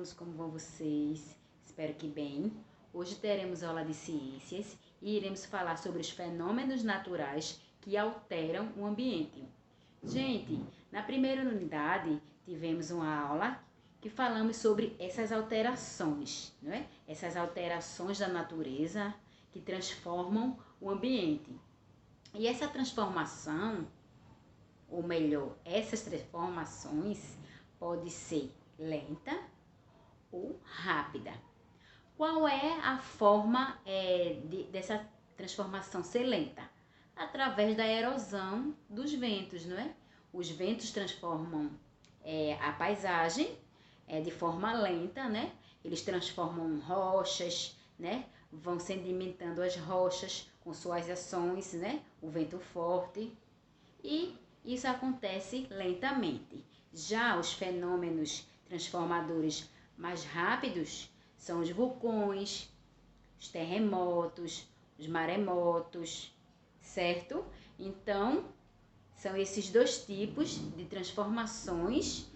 alunos, como vão vocês? Espero que bem. Hoje teremos aula de ciências e iremos falar sobre os fenômenos naturais que alteram o ambiente. Gente, na primeira unidade tivemos uma aula que falamos sobre essas alterações, não é? Essas alterações da natureza que transformam o ambiente. E essa transformação, ou melhor, essas transformações pode ser lenta ou rápida. Qual é a forma dessa transformação ser lenta? Através da erosão dos ventos, não é? Os ventos transformam a paisagem de forma lenta, né? Eles transformam rochas, né? Vão sedimentando as rochas com suas ações, né? O vento forte. E isso acontece lentamente. Já os fenômenos transformadores mais rápidos são os vulcões, os terremotos, os maremotos, certo? Então, são esses dois tipos de transformações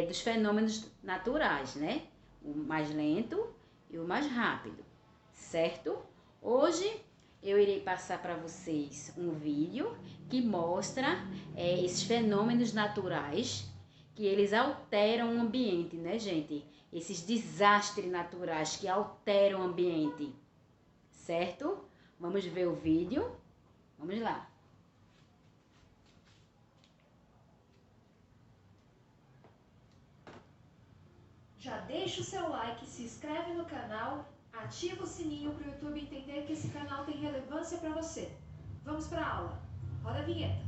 dos fenômenos naturais, né? O mais lento e o mais rápido, certo? Hoje eu irei passar para vocês um vídeo que mostra esses fenômenos naturais que eles alteram o ambiente, né, gente? Esses desastres naturais que alteram o ambiente, certo? Vamos ver o vídeo? Vamos lá. Já deixa o seu like, se inscreve no canal, ativa o sininho para o YouTube entender que esse canal tem relevância para você. Vamos para a aula. Roda a vinheta.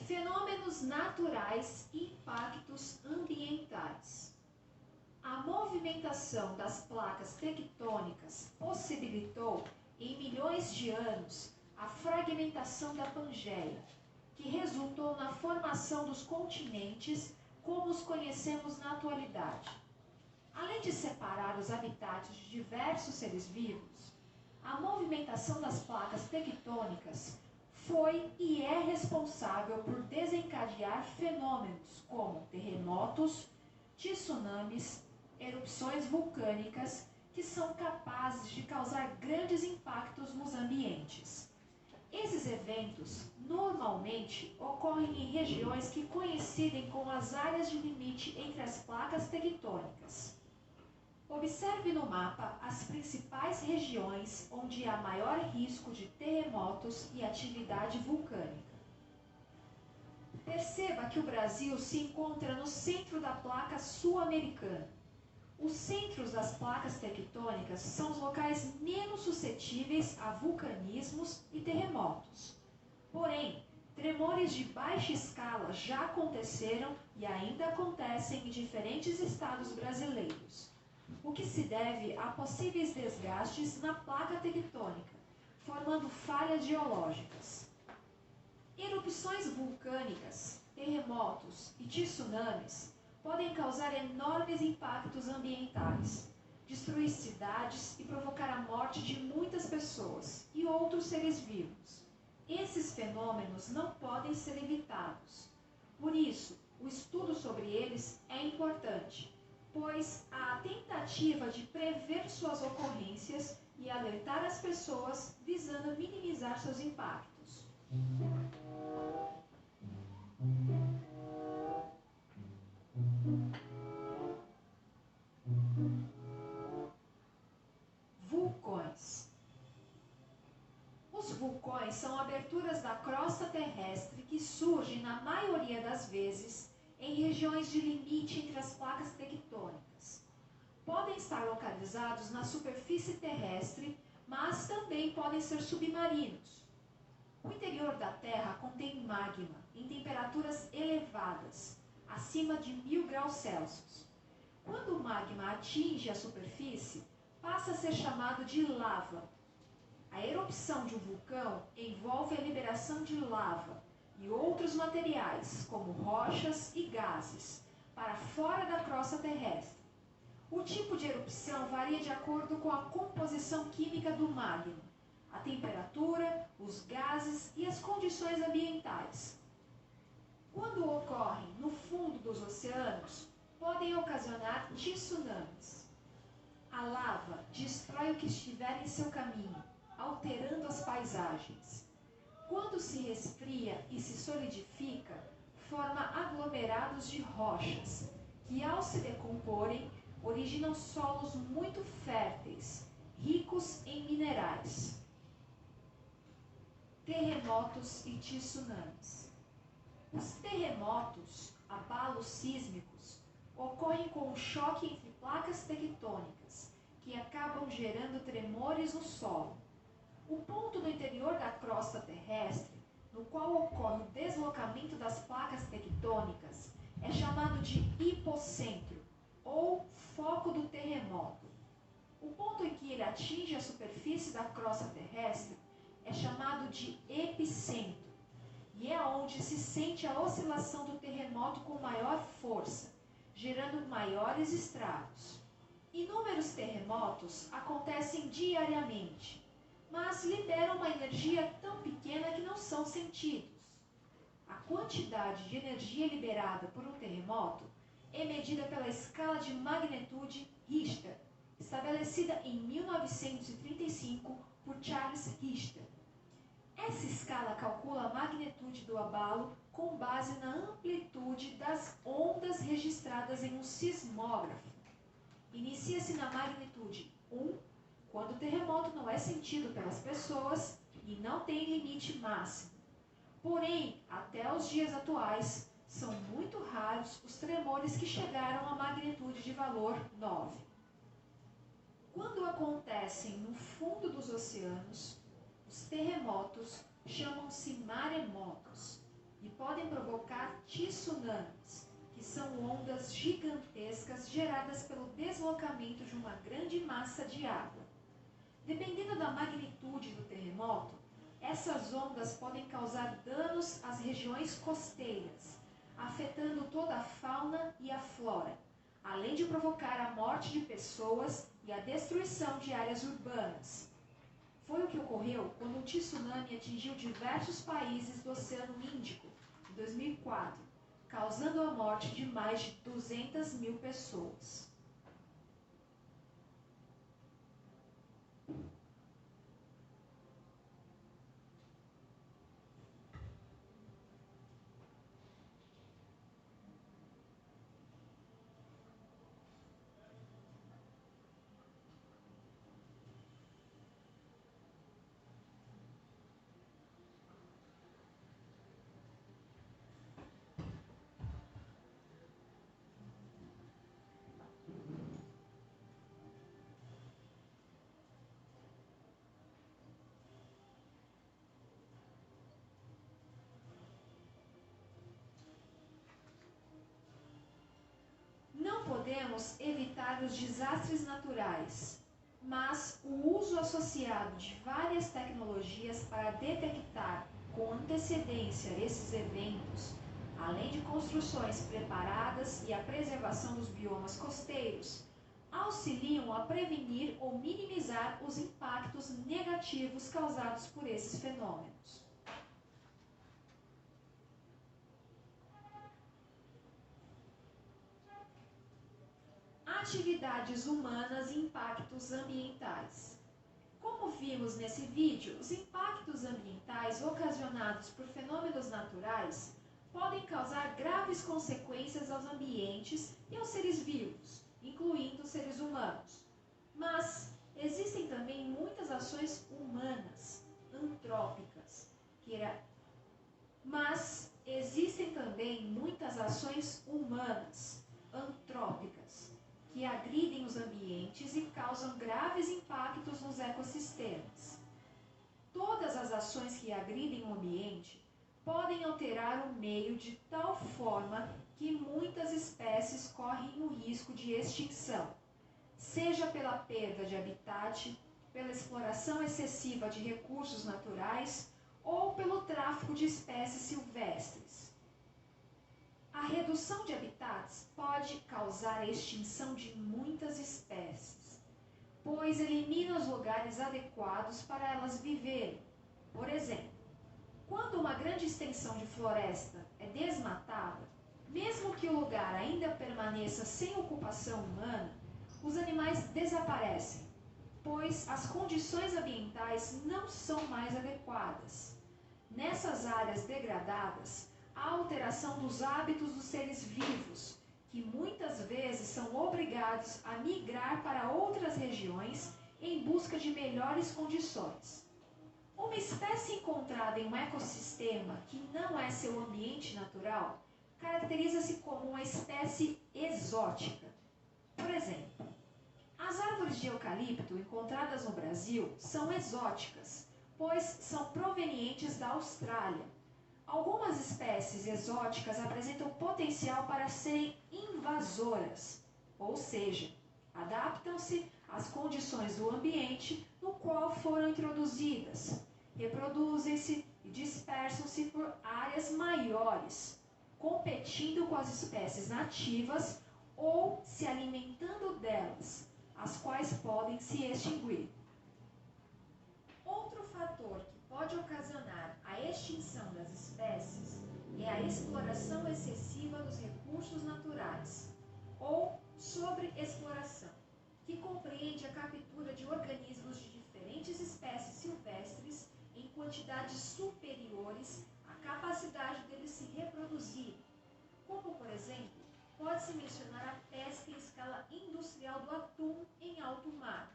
Fenômenos naturais e impactos ambientais. A movimentação das placas tectônicas possibilitou, em milhões de anos, a fragmentação da Pangeia, que resultou na formação dos continentes como os conhecemos na atualidade. Além de separar os habitats de diversos seres vivos, a movimentação das placas tectônicas foi e é responsável por desencadear fenômenos como terremotos, tsunamis, erupções vulcânicas, que são capazes de causar grandes impactos nos ambientes. Esses eventos normalmente ocorrem em regiões que coincidem com as áreas de limite entre as placas tectônicas. Observe no mapa as principais regiões onde há maior risco de terremotos e atividade vulcânica. Perceba que o Brasil se encontra no centro da placa sul-americana. Os centros das placas tectônicas são os locais menos suscetíveis a vulcanismos e terremotos. Porém, tremores de baixa escala já aconteceram e ainda acontecem em diferentes estados brasileiros, o que se deve a possíveis desgastes na placa tectônica, formando falhas geológicas. Erupções vulcânicas, terremotos e tsunamis podem causar enormes impactos ambientais, destruir cidades e provocar a morte de muitas pessoas e outros seres vivos. Esses fenômenos não podem ser evitados. Por isso, o estudo sobre eles é importante, pois a tentativa de prever suas ocorrências e alertar as pessoas visando minimizar seus impactos. Vulcões. Os vulcões são aberturas da crosta terrestre que surgem, na maioria das vezes, em regiões de limite entre as placas tectônicas. Podem estar localizados na superfície terrestre, mas também podem ser submarinos. O interior da Terra contém magma em temperaturas elevadas, acima de 1000 graus Celsius. Quando o magma atinge a superfície, passa a ser chamado de lava. A erupção de um vulcão envolve a liberação de lava, e outros materiais, como rochas e gases, para fora da crosta terrestre. O tipo de erupção varia de acordo com a composição química do magma, a temperatura, os gases e as condições ambientais. Quando ocorrem no fundo dos oceanos, podem ocasionar tsunamis. A lava destrói o que estiver em seu caminho, alterando as paisagens. Quando se resfria e se solidifica, forma aglomerados de rochas, que ao se decomporem, originam solos muito férteis, ricos em minerais. Terremotos e tsunamis. Os terremotos, abalos sísmicos, ocorrem com o choque entre placas tectônicas, que acabam gerando tremores no solo. O ponto no interior da crosta terrestre, no qual ocorre o deslocamento das placas tectônicas, é chamado de hipocentro, ou foco do terremoto. O ponto em que ele atinge a superfície da crosta terrestre é chamado de epicentro, e é onde se sente a oscilação do terremoto com maior força, gerando maiores estragos. Inúmeros terremotos acontecem diariamente, mas liberam uma energia tão pequena que não são sentidos. A quantidade de energia liberada por um terremoto é medida pela escala de magnitude Richter, estabelecida em 1935 por Charles Richter. Essa escala calcula a magnitude do abalo com base na amplitude das ondas registradas em um sismógrafo. Inicia-se na magnitude 1, quando o terremoto não é sentido pelas pessoas e não tem limite máximo. Porém, até os dias atuais, são muito raros os tremores que chegaram à magnitude de valor 9. Quando acontecem no fundo dos oceanos, os terremotos chamam-se maremotos e podem provocar tsunamis, que são ondas gigantescas geradas pelo deslocamento de uma grande massa de água. Dependendo da magnitude do terremoto, essas ondas podem causar danos às regiões costeiras, afetando toda a fauna e a flora, além de provocar a morte de pessoas e a destruição de áreas urbanas. Foi o que ocorreu quando um tsunami atingiu diversos países do Oceano Índico em 2004, causando a morte de mais de 200 mil pessoas. Não podemos evitar os desastres naturais, mas o uso associado de várias tecnologias para detectar com antecedência esses eventos, além de construções preparadas e a preservação dos biomas costeiros, auxiliam a prevenir ou minimizar os impactos negativos causados por esses fenômenos. Atividades humanas e impactos ambientais. Como vimos nesse vídeo, os impactos ambientais ocasionados por fenômenos naturais podem causar graves consequências aos ambientes e aos seres vivos, incluindo os seres humanos. Mas existem também muitas ações humanas, antrópicas, que agridem os ambientes e causam graves impactos nos ecossistemas. Todas as ações que agridem o ambiente podem alterar o meio de tal forma que muitas espécies correm o risco de extinção, seja pela perda de habitat, pela exploração excessiva de recursos naturais ou pelo tráfico de espécies silvestres. A redução de habitats pode causar a extinção de muitas espécies, pois elimina os lugares adequados para elas viverem. Por exemplo, quando uma grande extensão de floresta é desmatada, mesmo que o lugar ainda permaneça sem ocupação humana, os animais desaparecem, pois as condições ambientais não são mais adequadas. Nessas áreas degradadas, há alteração dos hábitos dos seres vivos, que muitas vezes são obrigados a migrar para outras regiões em busca de melhores condições. Uma espécie encontrada em um ecossistema que não é seu ambiente natural caracteriza-se como uma espécie exótica. Por exemplo, as árvores de eucalipto encontradas no Brasil são exóticas, pois são provenientes da Austrália. Algumas espécies exóticas apresentam potencial para serem invasoras, ou seja, adaptam-se às condições do ambiente no qual foram introduzidas, reproduzem-se e dispersam-se por áreas maiores, competindo com as espécies nativas ou se alimentando delas, as quais podem se extinguir. Outro fator que pode ocasionar a extinção das espécies é a exploração excessiva dos recursos naturais, ou sobreexploração, que compreende a captura de organismos de diferentes espécies silvestres em quantidades superiores à capacidade deles se reproduzirem, como, por exemplo, pode-se mencionar a pesca em escala industrial do atum em alto mar,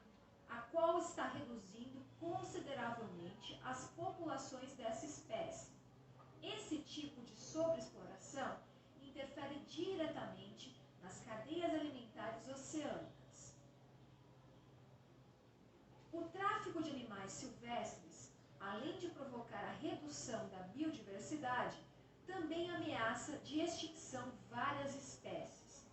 a qual está reduzindo consideravelmente as populações dessa espécie. Esse tipo de sobreexploração interfere diretamente nas cadeias alimentares oceânicas. O tráfico de animais silvestres, além de provocar a redução da biodiversidade, também ameaça de extinção várias espécies.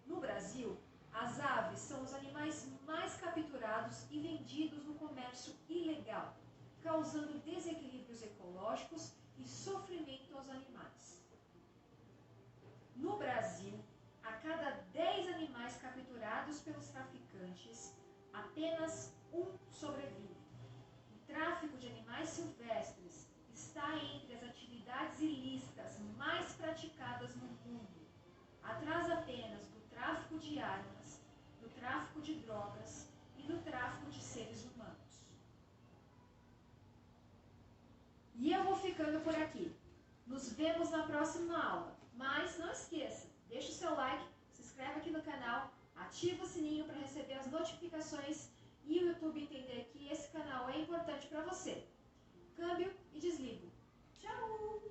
No Brasil, as aves são os animais mais capturados e vendidos no comércio ilegal, causando desequilíbrios ecológicos e sofrimento aos animais. No Brasil, a cada 10 animais capturados pelos traficantes, apenas um sobrevive. O tráfico de animais silvestres está entre as atividades ilícitas mais praticadas no mundo, atrás apenas do tráfico de armas, do tráfico de drogas e do tráfico de seres humanos. E eu vou ficando por aqui. Nos vemos na próxima aula. Mas não esqueça, deixa o seu like, se inscreve aqui no canal, ativa o sininho para receber as notificações e o YouTube entender que esse canal é importante para você. Câmbio e desligo. Tchau!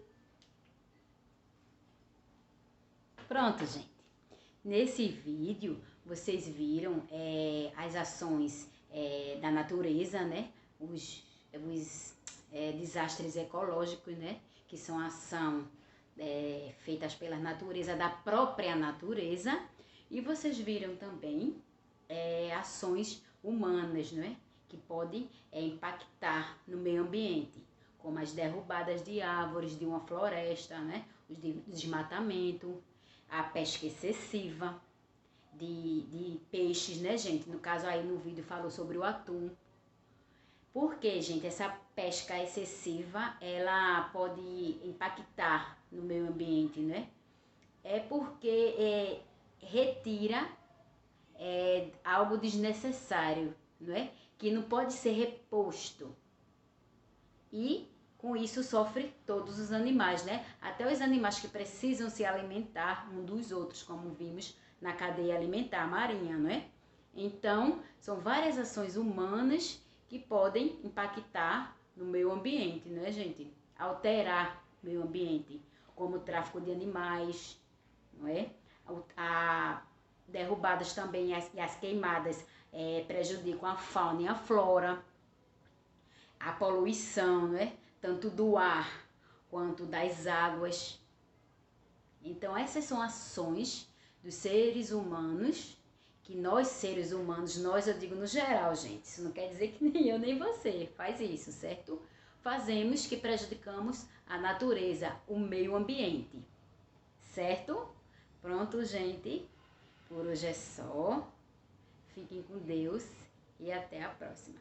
Pronto, gente. Nesse vídeo, vocês viram as ações da natureza, né? Os desastres ecológicos, né? Que são ação feitas pela natureza, da própria natureza. E vocês viram também ações humanas, né? Que podem impactar no meio ambiente, como as derrubadas de árvores de uma floresta, né? O desmatamento, a pesca excessiva de peixes, né, gente? No caso aí no vídeo falou sobre o atum. Porque, gente, essa pesca excessiva, ela pode impactar no meio ambiente, né? É porque retira algo desnecessário, não é? Que não pode ser reposto. E com isso sofre todos os animais, né? Até os animais que precisam se alimentar um dos outros, como vimos na cadeia alimentar marinha, não é? Então, são várias ações humanas que podem impactar no meio ambiente, não é, gente? Alterar o meio ambiente, como o tráfico de animais, não é? Derrubadas também e as queimadas prejudicam a fauna e a flora, a poluição, né? Tanto do ar quanto das águas. Então, essas são ações dos seres humanos, que nós seres humanos, nós eu digo no geral, gente, isso não quer dizer que nem eu nem você faz isso, certo? fazemos que prejudicamos a natureza, o meio ambiente. Certo? Pronto, gente. Por hoje é só. Fiquem com Deus e até a próxima.